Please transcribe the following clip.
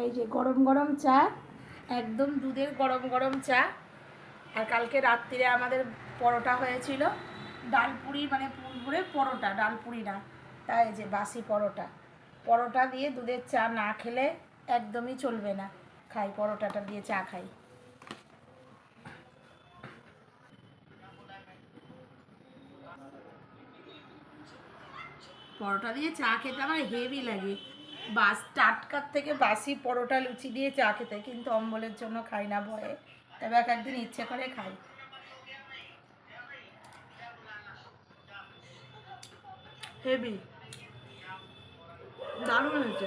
এই যে গরম গরম চা, একদম দুধের গরম গরম চা। আর কালকে রাত্রিরে আমাদের পরোটা হয়েছিল, ডালপুরি, মানে পুরপুরে পরোটা, ডালপুরি না। তাই যে বাসি পরোটা, পরোটা দিয়ে দুধের চা না খেলে একদমই চলবে না। খাই, পরোটাটা দিয়ে চা খাই। পরোটা দিয়ে চা খেতে আমার হেভি লাগে। টাটকার থেকে বাসি পরোটা লুচি দিয়ে চা খেতে, কিন্তু অম্বলের জন্য খাই না ভয়ে, তবে এক একদিন ইচ্ছে করে খাই। হেভি দারুণ হয়েছে।